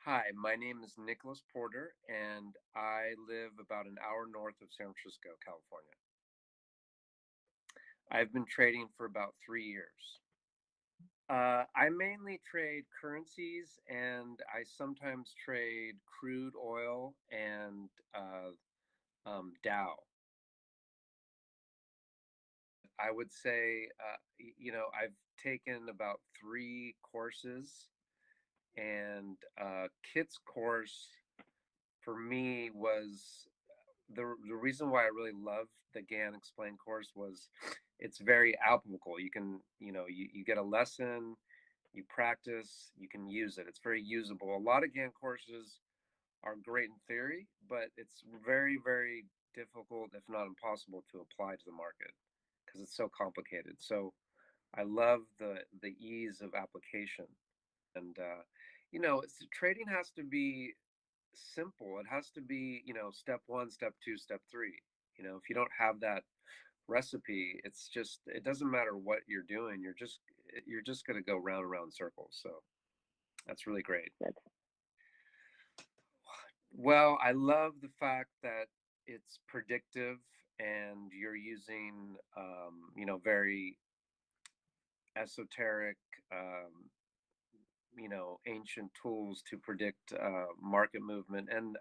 Hi, my name is Nicholas Porter, and I live about an hour north of San Francisco, California. I've been trading for about 3 years. I mainly trade currencies, and I sometimes trade crude oil and Dow. I would say, I've taken about 3 courses, and Khit's course for me was the reason why I really loved the Gann Explain course was it's very applicable. You can, you get a lesson, you practice, you can use it. It's very usable. A lot of Gann courses are great in theory, but it's very, very difficult, if not impossible, to apply to the market because it's so complicated. So I love the ease of application, and trading has to be simple. It has to be, step one, step two, step three. If you don't have that recipe, it doesn't matter what you're doing. You're just going to go round and round in circles. So that's really great. That's Well, I love the fact that it's predictive and you're using, very esoteric, ancient tools to predict market movement. And,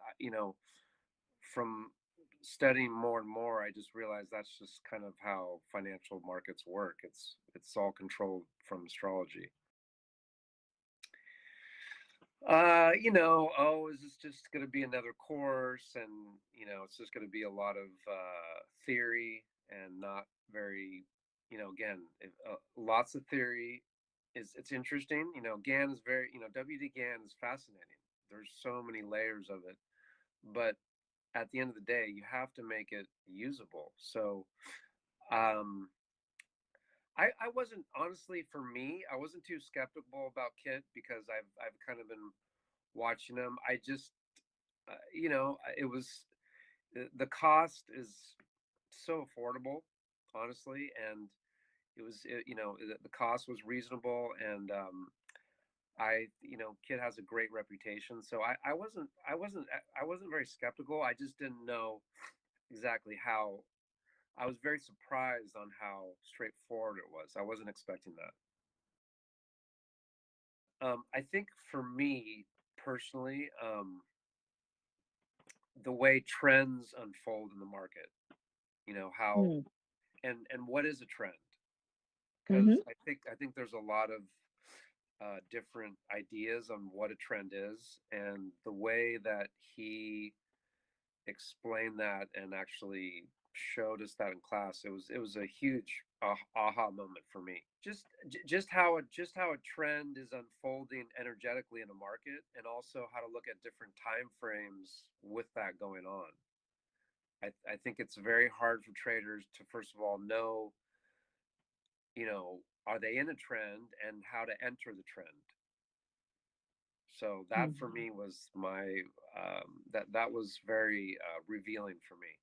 from studying more and more, I just realized that's just kind of how financial markets work. It's all controlled from astrology. Is this just going to be another course? And, it's just going to be a lot of theory and not very, again, lots of theory it's interesting. Gann is very, WD Gann is fascinating. There's so many layers of it, but at the end of the day, you have to make it usable. So, um, I wasn't honestly for me, I wasn't too skeptical about Kit because I've kind of been watching him. I just, it was the cost is so affordable, honestly, and the cost was reasonable, and Kit has a great reputation, so I wasn't very skeptical. I just didn't know exactly how. I was very surprised on how straightforward it was. I wasn't expecting that. I think for me personally, the way trends unfold in the market, how mm, and what is a trend? Because hmm I think there's a lot of different ideas on what a trend is, and the way that he explained that and actually showed us that in class, it was a huge aha moment for me. Just how a trend is unfolding energetically in a market, and also how to look at different time frames with that going on. I think it's very hard for traders to first of all know, are they in a trend and how to enter the trend. So that for me was that was very revealing for me.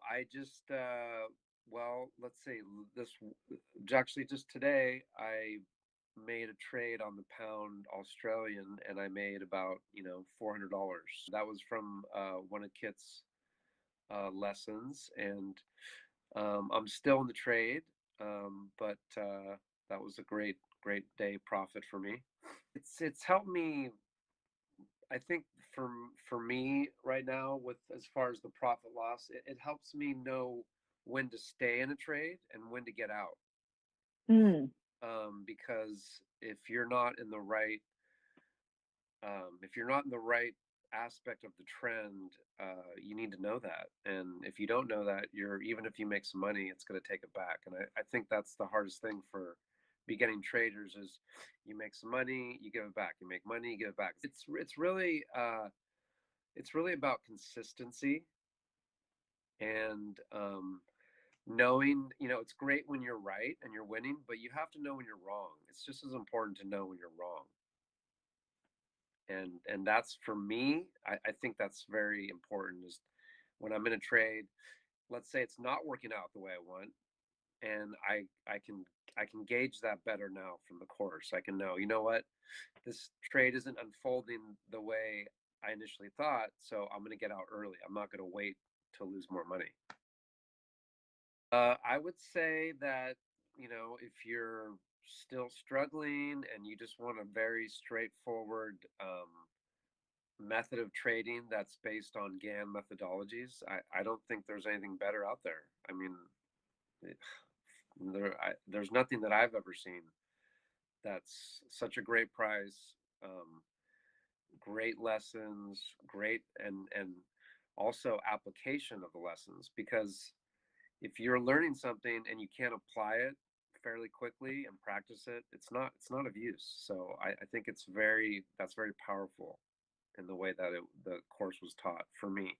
I just let's see, this actually just today I made a trade on the pound Australian, and I made about $400. That was from one of Kit's lessons, and I'm still in the trade, but that was a great day profit for me. It's helped me. I think for me right now, with as far as the profit loss, it helps me know when to stay in a trade and when to get out. mm, Because if you're not in the right aspect of the trend, you need to know that. And if you don't know that, even if you make some money, it's going to take it back. And I think that's the hardest thing for beginning traders is you make some money, you give it back. You make money, you give it back. It's really about consistency and knowing. It's great when you're right and you're winning, but you have to know when you're wrong. It's just as important to know when you're wrong. And that's for me. I think that's very important. Is when I'm in a trade, let's say it's not working out the way I want. and I can gauge that better now from the course. I can know, you know what, this trade isn't unfolding the way I initially thought, so I'm going to get out early. I'm not going to wait to lose more money. I would say that, if you're still struggling and you just want a very straightforward method of trading that's based on Gann methodologies, I don't think there's anything better out there. I mean, it, there's nothing that I've ever seen that's such a great price, great lessons, great and also application of the lessons. Because if you're learning something and you can't apply it fairly quickly and practice it, it's not of use. So I think that's very powerful in the way that the course was taught for me.